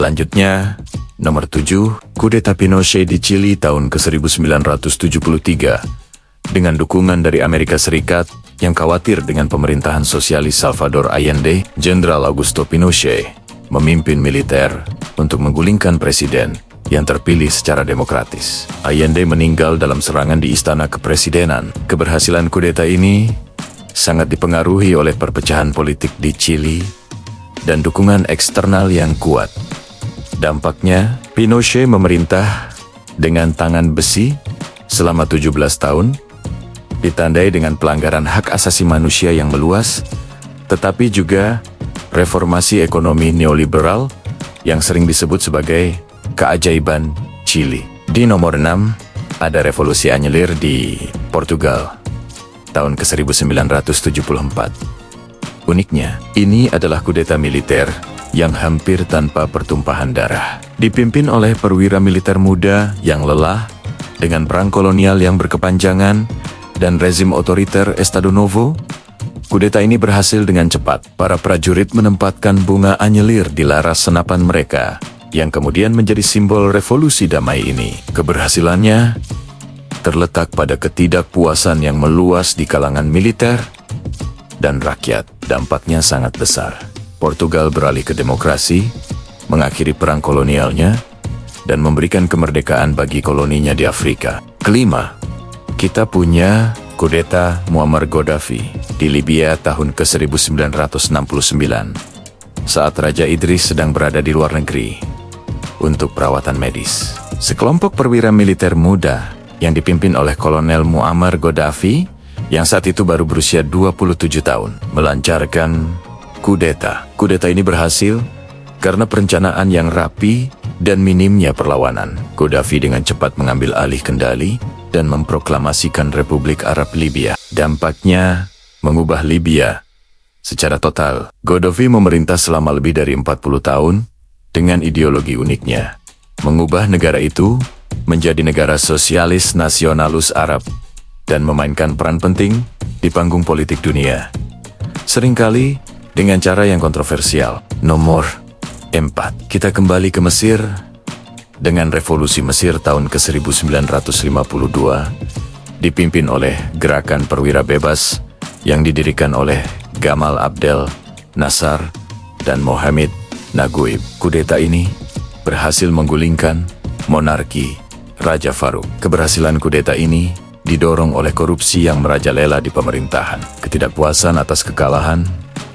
Selanjutnya, nomor 7, kudeta Pinochet di Chili tahun ke-1973. Dengan dukungan dari Amerika Serikat yang khawatir dengan pemerintahan sosialis Salvador Allende, Jenderal Augusto Pinochet memimpin militer untuk menggulingkan presiden yang terpilih secara demokratis. Allende meninggal dalam serangan di Istana Kepresidenan. Keberhasilan kudeta ini sangat dipengaruhi oleh perpecahan politik di Chili dan dukungan eksternal yang kuat. Dampaknya, Pinochet memerintah dengan tangan besi selama 17 tahun, ditandai dengan pelanggaran hak asasi manusia yang meluas, tetapi juga reformasi ekonomi neoliberal yang sering disebut sebagai keajaiban Chili. Di nomor 6, ada revolusi Anyelir di Portugal tahun ke-1974. Uniknya, ini adalah kudeta militer yang hampir tanpa pertumpahan darah. Dipimpin oleh perwira militer muda yang lelah dengan perang kolonial yang berkepanjangan dan rezim otoriter Estado Novo, kudeta ini berhasil dengan cepat. Para prajurit menempatkan bunga anyelir di laras senapan mereka, yang kemudian menjadi simbol revolusi damai ini. Keberhasilannya terletak pada ketidakpuasan yang meluas di kalangan militer dan rakyat. Dampaknya sangat besar. Portugal beralih ke demokrasi, mengakhiri perang kolonialnya, dan memberikan kemerdekaan bagi koloninya di Afrika. Kelima, kita punya kudeta Muammar Gaddafi di Libya tahun ke-1969, saat Raja Idris sedang berada di luar negeri untuk perawatan medis. Sekelompok perwira militer muda yang dipimpin oleh Kolonel Muammar Gaddafi, yang saat itu baru berusia 27 tahun, melancarkan kudeta. Kudeta ini berhasil karena perencanaan yang rapi dan minimnya perlawanan. Gaddafi dengan cepat mengambil alih kendali dan memproklamasikan Republik Arab Libya. Dampaknya mengubah Libya secara total. Gaddafi memerintah selama lebih dari 40 tahun dengan ideologi uniknya, mengubah negara itu menjadi negara sosialis nasionalis Arab dan memainkan peran penting di panggung politik dunia, seringkali dengan cara yang kontroversial. Nomor 4, kita kembali ke Mesir dengan revolusi Mesir tahun ke-1952, dipimpin oleh gerakan perwira bebas yang didirikan oleh Gamal Abdel Nasser dan Mohamed Naguib. Kudeta ini berhasil menggulingkan monarki Raja Farouk. Keberhasilan kudeta ini didorong oleh korupsi yang merajalela di pemerintahan, ketidakpuasan atas kekalahan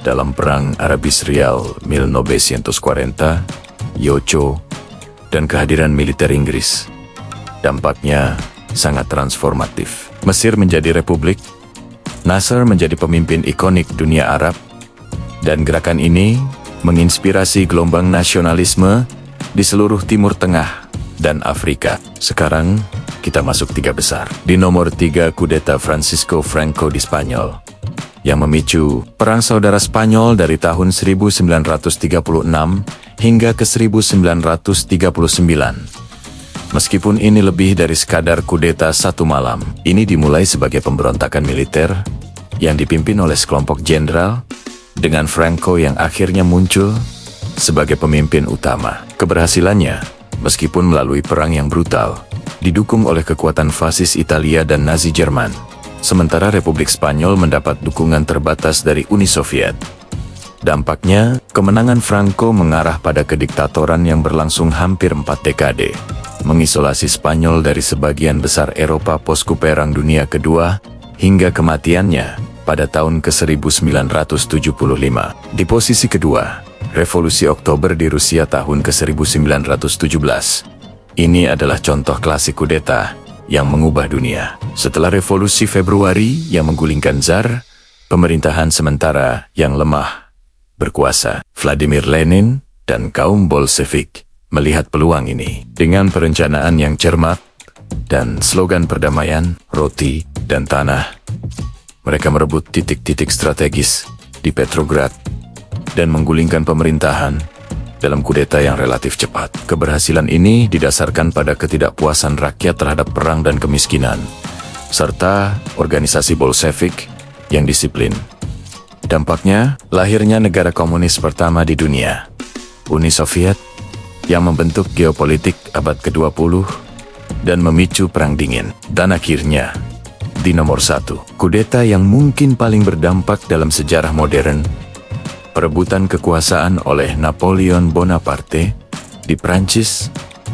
dalam Perang Arab-Israel 1940, Yocho, dan kehadiran militer Inggris. Dampaknya sangat transformatif. Mesir menjadi republik, Nasser menjadi pemimpin ikonik dunia Arab, dan gerakan ini menginspirasi gelombang nasionalisme di seluruh Timur Tengah dan Afrika. Sekarang kita masuk 3 besar. Di nomor 3, kudeta Francisco Franco di Spanyol, yang memicu Perang Saudara Spanyol dari tahun 1936 hingga ke 1939. Meskipun ini lebih dari sekadar kudeta satu malam, ini dimulai sebagai pemberontakan militer yang dipimpin oleh sekelompok jenderal, dengan Franco yang akhirnya muncul sebagai pemimpin utama. Keberhasilannya, meskipun melalui perang yang brutal, didukung oleh kekuatan fasis Italia dan Nazi Jerman, sementara Republik Spanyol mendapat dukungan terbatas dari Uni Soviet. Dampaknya, kemenangan Franco mengarah pada kediktatoran yang berlangsung hampir 4 dekade, mengisolasi Spanyol dari sebagian besar Eropa pasca Perang Dunia Kedua, hingga kematiannya pada tahun ke-1975. Di posisi kedua, Revolusi Oktober di Rusia tahun ke-1917. Ini adalah contoh klasik kudeta yang mengubah dunia. Setelah Revolusi Februari yang menggulingkan Tsar, pemerintahan sementara yang lemah berkuasa, Vladimir Lenin dan kaum Bolshevik melihat peluang ini. Dengan perencanaan yang cermat dan slogan perdamaian, roti, dan tanah, mereka merebut titik-titik strategis di Petrograd dan menggulingkan pemerintahan dalam kudeta yang relatif cepat. Keberhasilan ini didasarkan pada ketidakpuasan rakyat terhadap perang dan kemiskinan, serta organisasi Bolshevik yang disiplin. Dampaknya, lahirnya negara komunis pertama di dunia, Uni Soviet, yang membentuk geopolitik abad ke-20 dan memicu Perang Dingin. Dan akhirnya, di nomor 1, kudeta yang mungkin paling berdampak dalam sejarah modern, perebutan kekuasaan oleh Napoleon Bonaparte di Prancis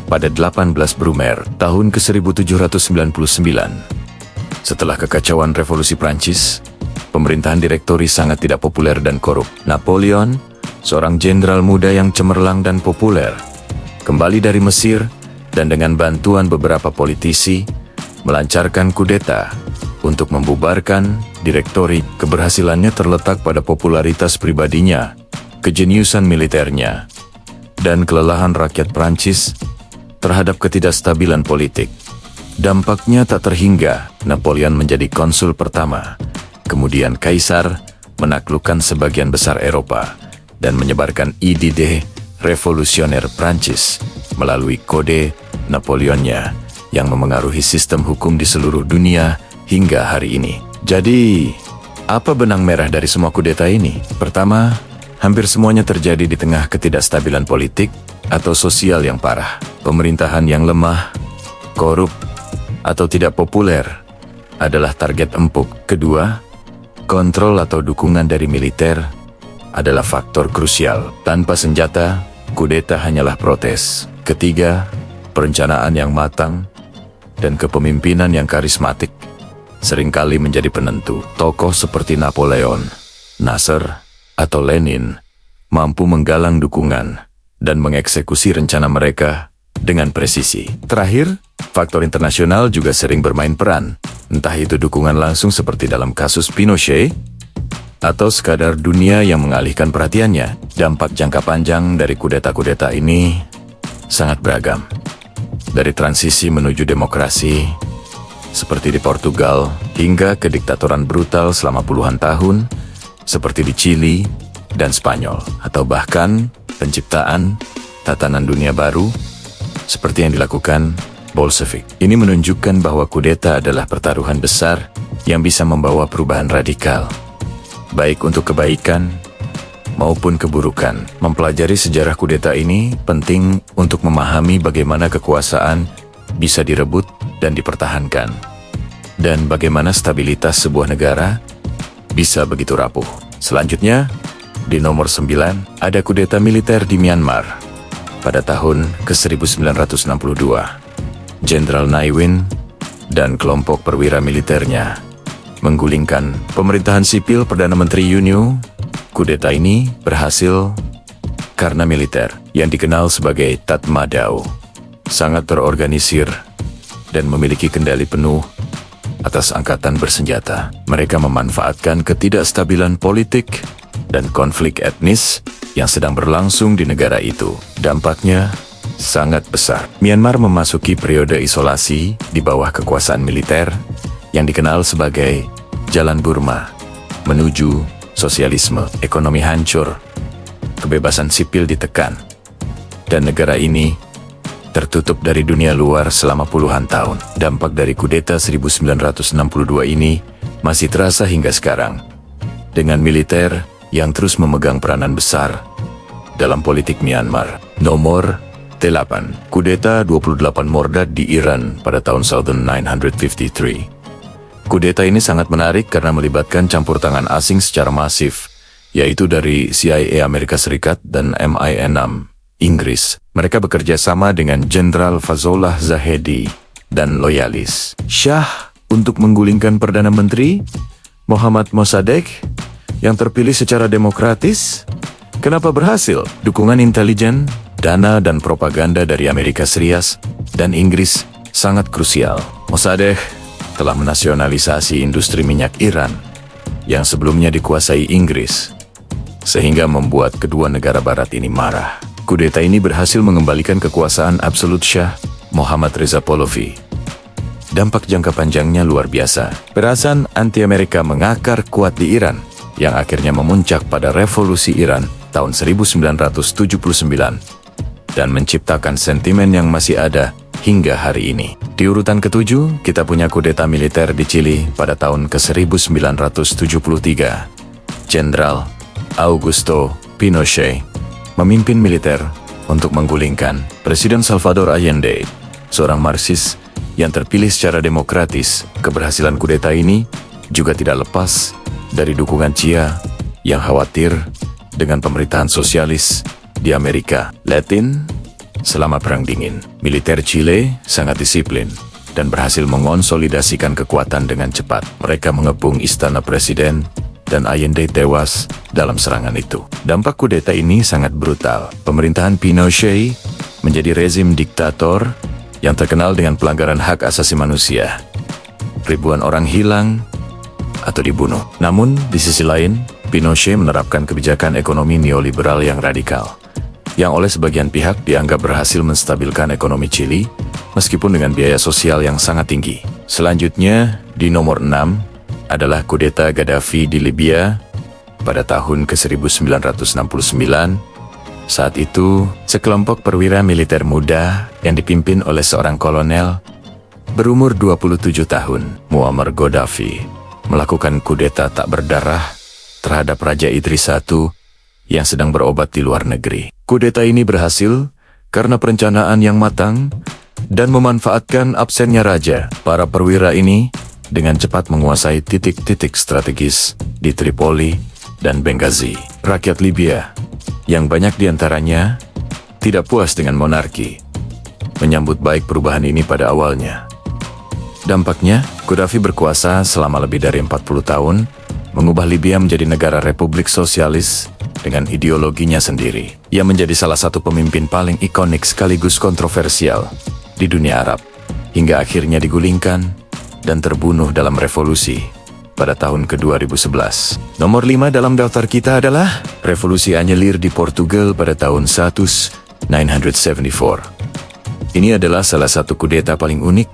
pada 18 Brumaire tahun ke-1799. Setelah kekacauan revolusi Prancis, pemerintahan direktori sangat tidak populer dan korup. Napoleon, seorang jenderal muda yang cemerlang dan populer, kembali dari Mesir dan dengan bantuan beberapa politisi, melancarkan kudeta untuk membubarkan direktori. Keberhasilannya terletak pada popularitas pribadinya, kejeniusan militernya, dan kelelahan rakyat Prancis terhadap ketidakstabilan politik. Dampaknya tak terhingga, Napoleon menjadi konsul pertama, kemudian kaisar, menaklukkan sebagian besar Eropa, dan menyebarkan ide revolusioner Prancis melalui kode Napoleonnya yang memengaruhi sistem hukum di seluruh dunia hingga hari ini. Jadi, apa benang merah dari semua kudeta ini? Pertama, hampir semuanya terjadi di tengah ketidakstabilan politik atau sosial yang parah. Pemerintahan yang lemah, korup, atau tidak populer adalah target empuk. Kedua, kontrol atau dukungan dari militer adalah faktor krusial. Tanpa senjata, kudeta hanyalah protes. Ketiga, perencanaan yang matang dan kepemimpinan yang karismatik seringkali menjadi penentu. Tokoh seperti Napoleon, Nasser, atau Lenin mampu menggalang dukungan dan mengeksekusi rencana mereka dengan presisi. Terakhir, faktor internasional juga sering bermain peran, entah itu dukungan langsung seperti dalam kasus Pinochet, atau sekadar dunia yang mengalihkan perhatiannya. Dampak jangka panjang dari kudeta-kudeta ini sangat beragam. Dari transisi menuju demokrasi, seperti di Portugal, hingga kediktatoran brutal selama puluhan tahun, seperti di Chili dan Spanyol, atau bahkan penciptaan tatanan dunia baru, seperti yang dilakukan Bolshevik. Ini menunjukkan bahwa kudeta adalah pertaruhan besar yang bisa membawa perubahan radikal, baik untuk kebaikan maupun keburukan. Mempelajari sejarah kudeta ini penting untuk memahami bagaimana kekuasaan bisa direbut dan dipertahankan, dan bagaimana stabilitas sebuah negara bisa begitu rapuh. Selanjutnya, di nomor 9, ada kudeta militer di Myanmar pada tahun ke-1962. Jenderal Ne Win dan kelompok perwira militernya menggulingkan pemerintahan sipil Perdana Menteri U Nu. Kudeta ini berhasil karena militer yang dikenal sebagai Tatmadaw sangat terorganisir dan memiliki kendali penuh atas angkatan bersenjata. Mereka memanfaatkan ketidakstabilan politik dan konflik etnis yang sedang berlangsung di negara itu. Dampaknya sangat besar. Myanmar memasuki periode isolasi di bawah kekuasaan militer yang dikenal sebagai Jalan Burma menuju sosialisme. Ekonomi hancur, kebebasan sipil ditekan, dan negara ini tertutup dari dunia luar selama puluhan tahun. Dampak dari kudeta 1962 ini masih terasa hingga sekarang, dengan militer yang terus memegang peranan besar dalam politik Myanmar. Nomor 8. Kudeta 28 Mordad di Iran pada tahun 1953. Kudeta ini sangat menarik karena melibatkan campur tangan asing secara masif, yaitu dari CIA Amerika Serikat dan MI6 Inggris. Mereka bekerja sama dengan Jenderal Fazollah Zahedi dan loyalis Shah untuk menggulingkan Perdana Menteri Mohammad Mossadegh yang terpilih secara demokratis. Kenapa berhasil? Dukungan intelijen, dana dan propaganda dari Amerika Serikat dan Inggris sangat krusial. Mossadegh telah menasionalisasi industri minyak Iran yang sebelumnya dikuasai Inggris, sehingga membuat kedua negara barat ini marah. Kudeta ini berhasil mengembalikan kekuasaan absolut Shah Muhammad Reza Pahlavi. Dampak jangka panjangnya luar biasa. Perasaan anti-Amerika mengakar kuat di Iran, yang akhirnya memuncak pada revolusi Iran tahun 1979 dan menciptakan sentimen yang masih ada hingga hari ini. Di urutan ke-7, kita punya kudeta militer di Chili pada tahun ke-1973. Jenderal Augusto Pinochet memimpin militer untuk menggulingkan Presiden Salvador Allende, seorang Marxis yang terpilih secara demokratis. Keberhasilan kudeta ini juga tidak lepas dari dukungan Chia yang khawatir dengan pemerintahan sosialis di Amerika Latin selama Perang Dingin. Militer Chile sangat disiplin dan berhasil mengonsolidasikan kekuatan dengan cepat. Mereka mengepung istana presiden dan Allende tewas dalam serangan itu. Dampak kudeta ini sangat brutal. Pemerintahan Pinochet menjadi rezim diktator yang terkenal dengan pelanggaran hak asasi manusia. Ribuan orang hilang atau dibunuh. Namun, di sisi lain, Pinochet menerapkan kebijakan ekonomi neoliberal yang radikal, yang oleh sebagian pihak dianggap berhasil menstabilkan ekonomi Chili, meskipun dengan biaya sosial yang sangat tinggi. Selanjutnya, di nomor 6, adalah kudeta Gaddafi di Libya pada tahun ke-1969. Saat itu, sekelompok perwira militer muda yang dipimpin oleh seorang kolonel berumur 27 tahun, Muammar Gaddafi, melakukan kudeta tak berdarah terhadap Raja Idris I yang sedang berobat di luar negeri. Kudeta ini berhasil karena perencanaan yang matang dan memanfaatkan absennya raja. Para perwira ini dengan cepat menguasai titik-titik strategis di Tripoli dan Benghazi. Rakyat Libya, yang banyak diantaranya tidak puas dengan monarki, menyambut baik perubahan ini pada awalnya. Dampaknya, Gaddafi berkuasa selama lebih dari 40 tahun, mengubah Libya menjadi negara republik sosialis dengan ideologinya sendiri. Ia menjadi salah satu pemimpin paling ikonik sekaligus kontroversial di dunia Arab, hingga akhirnya digulingkan dan terbunuh dalam revolusi pada tahun ke-2011. Nomor 5 dalam daftar kita adalah Revolusi Anyelir di Portugal pada tahun 1974. Ini adalah salah satu kudeta paling unik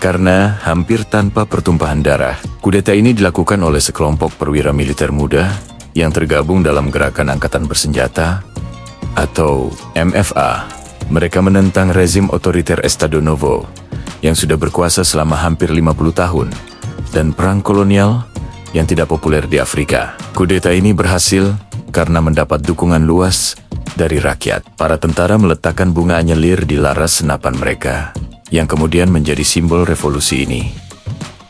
karena hampir tanpa pertumpahan darah. Kudeta ini dilakukan oleh sekelompok perwira militer muda yang tergabung dalam Gerakan Angkatan Bersenjata atau MFA. Mereka menentang rezim otoriter Estado Novo yang sudah berkuasa selama hampir 50 tahun dan perang kolonial yang tidak populer di Afrika. Kudeta ini berhasil karena mendapat dukungan luas dari rakyat. Para tentara meletakkan bunga anyelir di laras senapan mereka, yang kemudian menjadi simbol revolusi ini.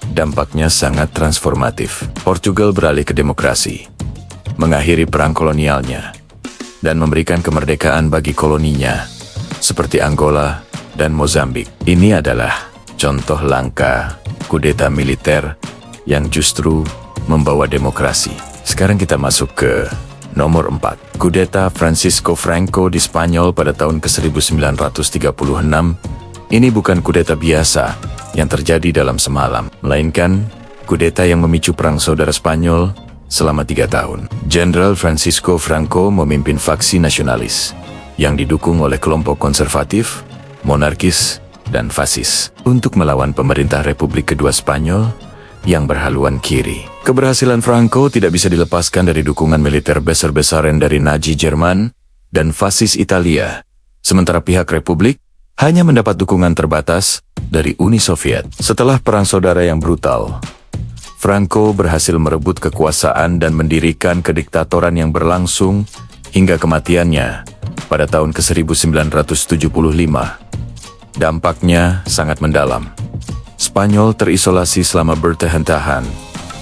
Dampaknya sangat transformatif. Portugal beralih ke demokrasi, mengakhiri perang kolonialnya, dan memberikan kemerdekaan bagi koloninya, seperti Angola dan Mozambik. Ini adalah contoh langka kudeta militer yang justru membawa demokrasi. Sekarang kita masuk ke nomor 4. Kudeta Francisco Franco di Spanyol pada tahun ke-1936. Ini bukan kudeta biasa yang terjadi dalam semalam, melainkan kudeta yang memicu perang saudara Spanyol selama 3 tahun. Jenderal Francisco Franco memimpin faksi nasionalis yang didukung oleh kelompok konservatif, monarkis, dan fasis untuk melawan pemerintah Republik Kedua Spanyol yang berhaluan kiri. Keberhasilan Franco tidak bisa dilepaskan dari dukungan militer besar-besaran dari Nazi Jerman dan fasis Italia, sementara pihak Republik hanya mendapat dukungan terbatas dari Uni Soviet. Setelah perang saudara yang brutal, Franco berhasil merebut kekuasaan dan mendirikan kediktatoran yang berlangsung hingga kematiannya pada tahun ke-1975. Dampaknya sangat mendalam. Spanyol terisolasi selama bertahan-tahan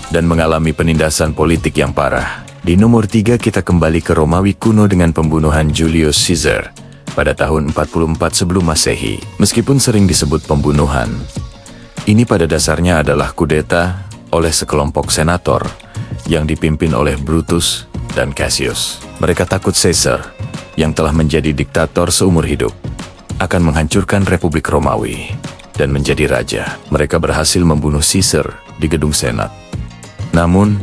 dan mengalami penindasan politik yang parah. Di nomor 3 kita kembali ke Romawi kuno dengan pembunuhan Julius Caesar pada tahun 44 sebelum Masehi. Meskipun sering disebut pembunuhan, ini pada dasarnya adalah kudeta oleh sekelompok senator yang dipimpin oleh Brutus dan Cassius. Mereka takut Caesar, yang telah menjadi diktator seumur hidup, akan menghancurkan Republik Romawi dan menjadi raja. Mereka berhasil membunuh Caesar di gedung Senat. Namun,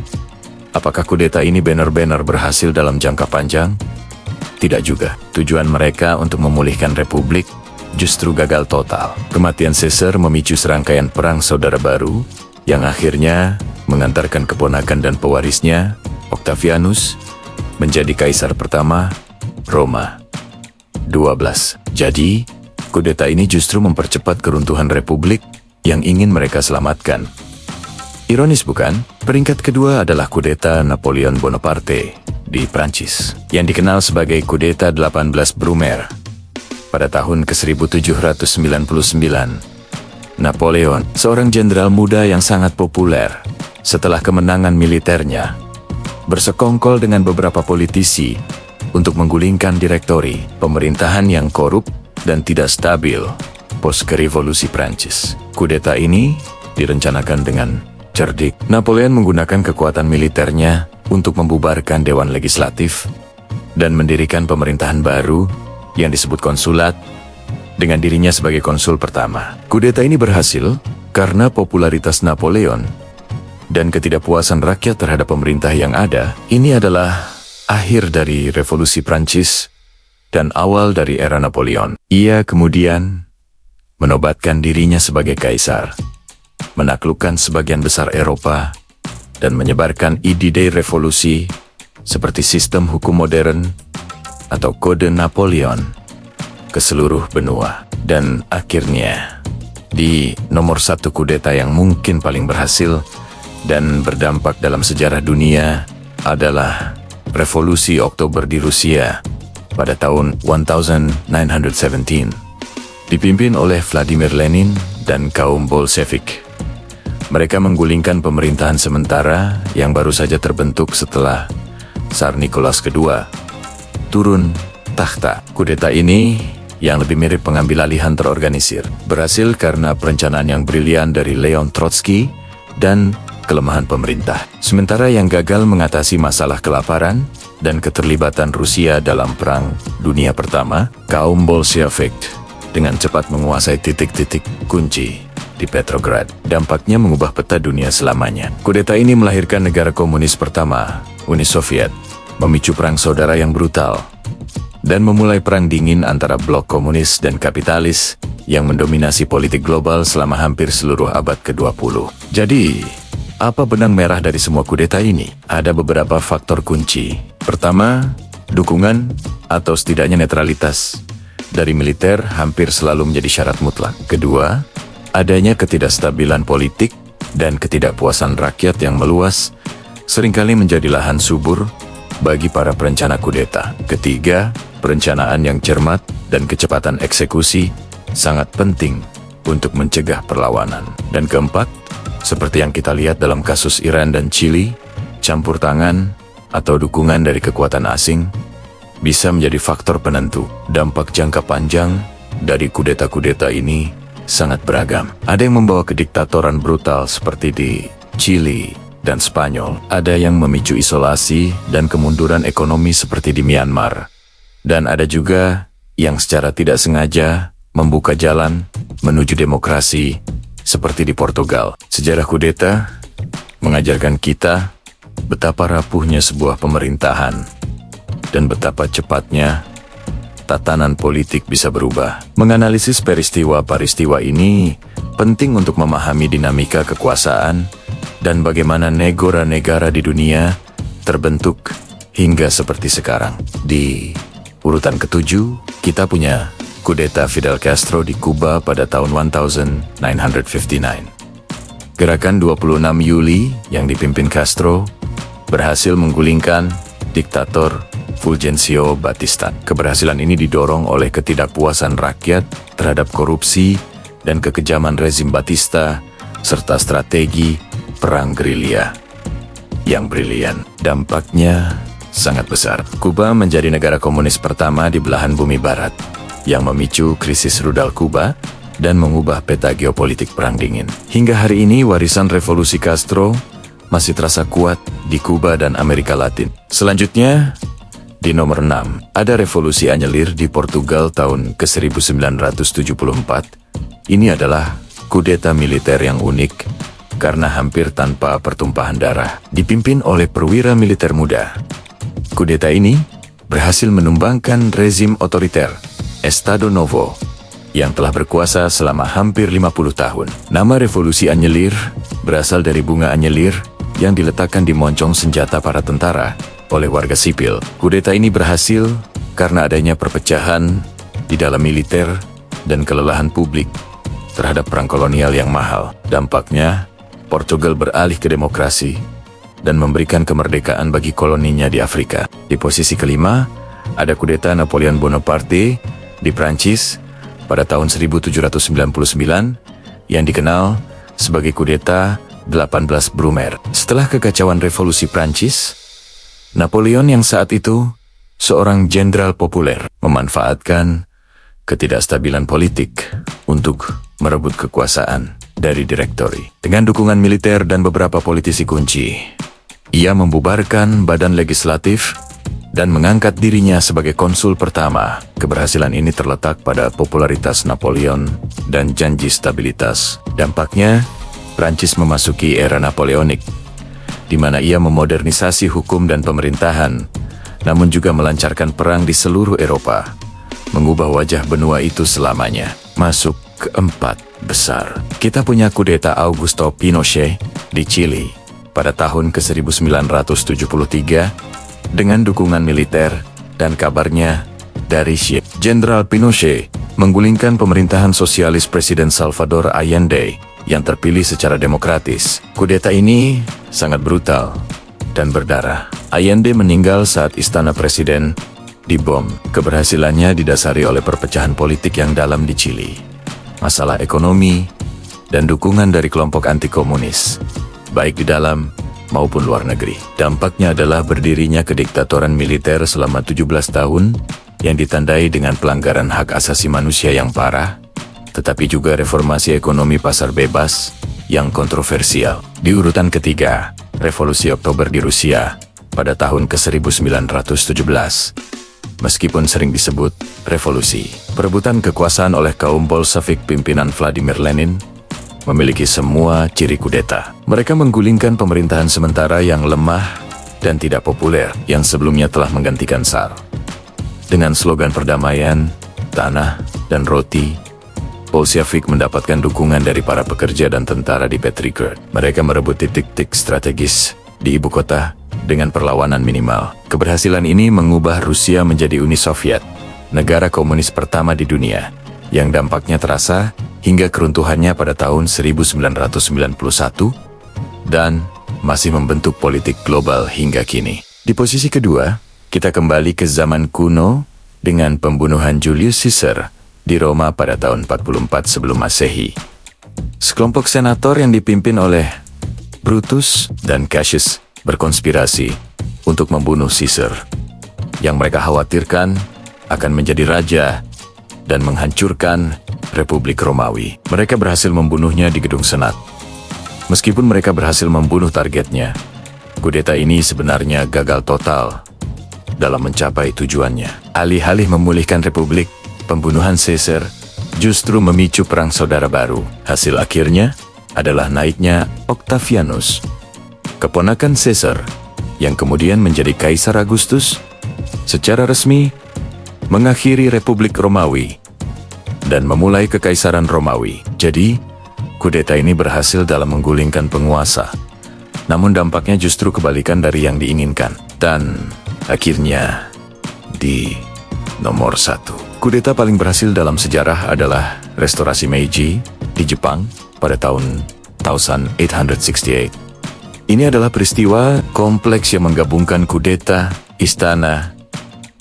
apakah kudeta ini benar-benar berhasil dalam jangka panjang? Tidak juga. Tujuan mereka untuk memulihkan Republik justru gagal total. Kematian Caesar memicu serangkaian perang saudara baru yang akhirnya mengantarkan keponakan dan pewarisnya, Octavianus, menjadi kaisar pertama Roma. 12. Jadi, kudeta ini justru mempercepat keruntuhan Republik yang ingin mereka selamatkan. Ironis bukan? Peringkat kedua adalah kudeta Napoleon Bonaparte di Prancis, yang dikenal sebagai kudeta 18 Brumaire pada tahun ke-1799. Napoleon, seorang jenderal muda yang sangat populer, setelah kemenangan militernya, bersekongkol dengan beberapa politisi untuk menggulingkan direktori pemerintahan yang korup dan tidak stabil pasca revolusi Prancis. Kudeta ini direncanakan dengan cerdik. Napoleon menggunakan kekuatan militernya untuk membubarkan Dewan Legislatif dan mendirikan pemerintahan baru yang disebut konsulat dengan dirinya sebagai konsul pertama. Kudeta ini berhasil karena popularitas Napoleon dan ketidakpuasan rakyat terhadap pemerintah yang ada. Ini adalah akhir dari revolusi Prancis dan awal dari era Napoleon. Ia kemudian menobatkan dirinya sebagai kaisar, menaklukkan sebagian besar Eropa, dan menyebarkan ide revolusi seperti sistem hukum modern atau Kode Napoleon ke seluruh benua. Dan akhirnya, di nomor satu kudeta yang mungkin paling berhasil dan berdampak dalam sejarah dunia adalah Revolusi Oktober di Rusia pada tahun 1917, dipimpin oleh Vladimir Lenin dan kaum Bolshevik. Mereka menggulingkan pemerintahan sementara yang baru saja terbentuk setelah Tsar Nicholas II turun takhta. Kudeta ini, yang lebih mirip pengambil alihan terorganisir, berhasil karena perencanaan yang brilian dari Leon Trotsky dan kelemahan pemerintah. Sementara yang gagal mengatasi masalah kelaparan dan keterlibatan Rusia dalam Perang Dunia Pertama, kaum Bolshevik dengan cepat menguasai titik-titik kunci di Petrograd. Dampaknya mengubah peta dunia selamanya. Kudeta ini melahirkan negara komunis pertama, Uni Soviet, memicu perang saudara yang brutal, dan memulai perang dingin antara blok komunis dan kapitalis yang mendominasi politik global selama hampir seluruh abad ke-20. Jadi, apa benang merah dari semua kudeta ini? Ada beberapa faktor kunci. Pertama, dukungan atau setidaknya netralitas dari militer hampir selalu menjadi syarat mutlak. Kedua, adanya ketidakstabilan politik dan ketidakpuasan rakyat yang meluas seringkali menjadi lahan subur bagi para perencana kudeta. Ketiga, perencanaan yang cermat dan kecepatan eksekusi sangat penting untuk mencegah perlawanan. Dan keempat, seperti yang kita lihat dalam kasus Iran dan Chili, campur tangan atau dukungan dari kekuatan asing bisa menjadi faktor penentu. Dampak jangka panjang dari kudeta-kudeta ini sangat beragam. Ada yang membawa kediktatoran brutal seperti di Chili dan Spanyol. Ada yang memicu isolasi dan kemunduran ekonomi seperti di Myanmar. Dan ada juga yang secara tidak sengaja membuka jalan menuju demokrasi seperti di Portugal. Sejarah kudeta mengajarkan kita betapa rapuhnya sebuah pemerintahan dan betapa cepatnya tatanan politik bisa berubah. Menganalisis peristiwa-peristiwa ini penting untuk memahami dinamika kekuasaan dan bagaimana negara-negara di dunia terbentuk hingga seperti sekarang. Di urutan ke-7, kita punya kudeta Fidel Castro di Kuba pada tahun 1959. Gerakan 26 Juli yang dipimpin Castro berhasil menggulingkan diktator Fulgencio Batista. Keberhasilan ini didorong oleh ketidakpuasan rakyat terhadap korupsi dan kekejaman rezim Batista, serta strategi perang gerilya yang brilian. Dampaknya sangat besar. Kuba menjadi negara komunis pertama di belahan bumi barat yang memicu krisis rudal Kuba dan mengubah peta geopolitik perang dingin. Hingga hari ini warisan revolusi Castro masih terasa kuat di Kuba dan Amerika Latin. Selanjutnya, di nomor 6, ada revolusi anyelir di Portugal tahun ke-1974. Ini adalah kudeta militer yang unik karena hampir tanpa pertumpahan darah, dipimpin oleh perwira militer muda. Kudeta ini berhasil menumbangkan rezim otoriter Estado Novo yang telah berkuasa selama hampir 50 tahun. Nama revolusi anyelir berasal dari bunga anyelir yang diletakkan di moncong senjata para tentara oleh warga sipil. Kudeta ini berhasil karena adanya perpecahan di dalam militer dan kelelahan publik terhadap perang kolonial yang mahal. Dampaknya, Portugal beralih ke demokrasi dan memberikan kemerdekaan bagi koloninya di Afrika. Di posisi kelima, ada kudeta Napoleon Bonaparte di Prancis pada tahun 1799 yang dikenal sebagai kudeta 18 Brumaire. Setelah kekacauan revolusi Prancis, Napoleon yang saat itu seorang jenderal populer memanfaatkan ketidakstabilan politik untuk merebut kekuasaan dari direktori. Dengan dukungan militer dan beberapa politisi kunci, ia membubarkan badan legislatif dan mengangkat dirinya sebagai konsul pertama. Keberhasilan ini terletak pada popularitas Napoleon dan janji stabilitas. Dampaknya, Prancis memasuki era Napoleonik, di mana ia memodernisasi hukum dan pemerintahan, namun juga melancarkan perang di seluruh Eropa, mengubah wajah benua itu selamanya. Masuk keempat besar, kita punya kudeta Augusto Pinochet di Chili pada tahun ke-1973 dengan dukungan militer dan kabarnya dari Che. Jenderal Pinochet menggulingkan pemerintahan sosialis Presiden Salvador Allende yang terpilih secara demokratis. Kudeta ini sangat brutal dan berdarah. Allende meninggal saat istana presiden dibom. Keberhasilannya didasari oleh perpecahan politik yang dalam di Chili, masalah ekonomi, dan dukungan dari kelompok anti-komunis, baik di dalam maupun luar negeri. Dampaknya adalah berdirinya kediktatoran militer selama 17 tahun yang ditandai dengan pelanggaran hak asasi manusia yang parah, tetapi juga reformasi ekonomi pasar bebas yang kontroversial. Di urutan ketiga, Revolusi Oktober di Rusia pada tahun ke-1917. Meskipun sering disebut revolusi, perebutan kekuasaan oleh kaum Bolshevik pimpinan Vladimir Lenin memiliki semua ciri kudeta. Mereka menggulingkan pemerintahan sementara yang lemah dan tidak populer yang sebelumnya telah menggantikan Tsar. Dengan slogan perdamaian, tanah, dan roti, Bolshevik mendapatkan dukungan dari para pekerja dan tentara di Petrograd. Mereka merebut titik-titik strategis di ibu kota dengan perlawanan minimal. Keberhasilan ini mengubah Rusia menjadi Uni Soviet, negara komunis pertama di dunia, yang dampaknya terasa hingga keruntuhannya pada tahun 1991 dan masih membentuk politik global hingga kini. Di posisi kedua, kita kembali ke zaman kuno dengan pembunuhan Julius Caesar di Roma pada tahun 44 sebelum Masehi. Sekelompok senator yang dipimpin oleh Brutus dan Cassius berkonspirasi untuk membunuh Caesar, yang mereka khawatirkan akan menjadi raja dan menghancurkan Republik Romawi. Mereka berhasil membunuhnya di gedung Senat. Meskipun mereka berhasil membunuh targetnya, kudeta ini sebenarnya gagal total dalam mencapai tujuannya. Alih-alih memulihkan Republik, pembunuhan Caesar justru memicu perang saudara baru. Hasil akhirnya adalah naiknya Octavianus, keponakan Caesar, yang kemudian menjadi Kaisar Agustus, secara resmi mengakhiri Republik Romawi dan memulai Kekaisaran Romawi. Jadi, kudeta ini berhasil dalam menggulingkan penguasa, namun dampaknya justru kebalikan dari yang diinginkan. Dan akhirnya di nomor 1. Kudeta paling berhasil dalam sejarah adalah Restorasi Meiji di Jepang pada tahun 1868. Ini adalah peristiwa kompleks yang menggabungkan kudeta, istana,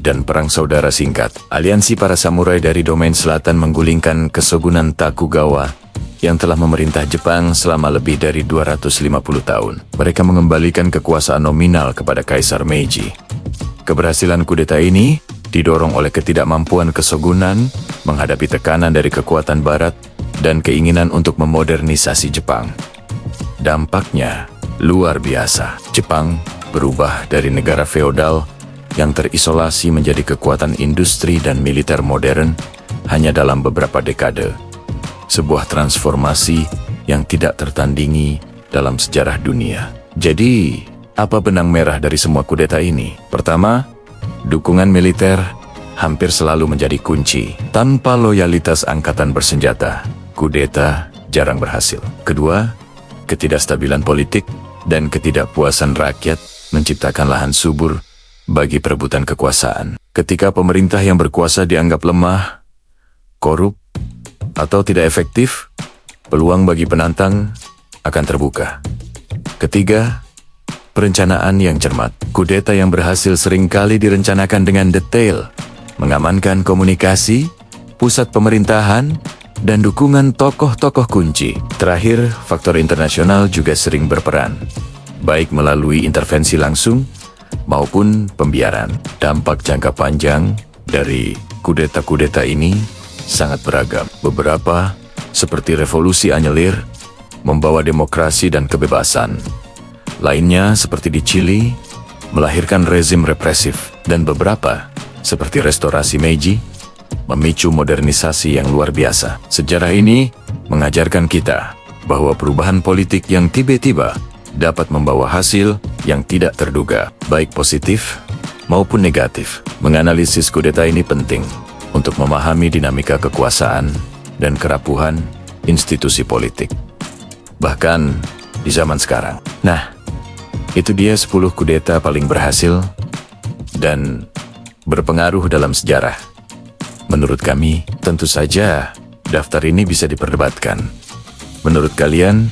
dan perang saudara singkat. Aliansi para samurai dari domain selatan menggulingkan Kesogunan Tokugawa yang telah memerintah Jepang selama lebih dari 250 tahun. Mereka mengembalikan kekuasaan nominal kepada Kaisar Meiji. Keberhasilan kudeta ini didorong oleh ketidakmampuan kesogunan menghadapi tekanan dari kekuatan barat dan keinginan untuk memodernisasi Jepang. Dampaknya luar biasa. Jepang berubah dari negara feodal yang terisolasi menjadi kekuatan industri dan militer modern hanya dalam beberapa dekade. Sebuah transformasi yang tidak tertandingi dalam sejarah dunia. Jadi, apa benang merah dari semua kudeta ini? Pertama, dukungan militer hampir selalu menjadi kunci. Tanpa loyalitas angkatan bersenjata, kudeta jarang berhasil. Kedua, ketidakstabilan politik dan ketidakpuasan rakyat menciptakan lahan subur bagi perebutan kekuasaan. Ketika pemerintah yang berkuasa dianggap lemah, korup, atau tidak efektif, peluang bagi penantang akan terbuka. Ketiga, perencanaan yang cermat. Kudeta yang berhasil seringkali direncanakan dengan detail, mengamankan komunikasi, pusat pemerintahan, dan dukungan tokoh-tokoh kunci. Terakhir, faktor internasional juga sering berperan, baik melalui intervensi langsung maupun pembiaran. Dampak jangka panjang dari kudeta-kudeta ini sangat beragam. Beberapa, seperti revolusi anyelir, membawa demokrasi dan kebebasan. Lainnya, seperti di Chili, melahirkan rezim represif. Dan beberapa, seperti restorasi Meiji, memicu modernisasi yang luar biasa. Sejarah ini mengajarkan kita bahwa perubahan politik yang tiba-tiba dapat membawa hasil yang tidak terduga, baik positif maupun negatif. Menganalisis kudeta ini penting untuk memahami dinamika kekuasaan dan kerapuhan institusi politik, bahkan di zaman sekarang. Nah, itu dia 10 kudeta paling berhasil dan berpengaruh dalam sejarah. Menurut kami, tentu saja daftar ini bisa diperdebatkan. Menurut kalian,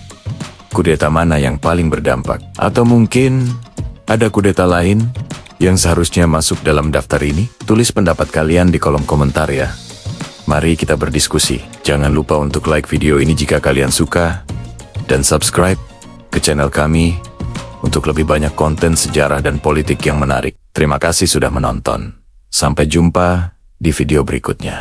kudeta mana yang paling berdampak? Atau mungkin ada kudeta lain yang seharusnya masuk dalam daftar ini? Tulis pendapat kalian di kolom komentar ya. Mari kita berdiskusi. Jangan lupa untuk like video ini jika kalian suka, dan subscribe ke channel kami untuk lebih banyak konten sejarah dan politik yang menarik. Terima kasih sudah menonton. Sampai jumpa di video berikutnya.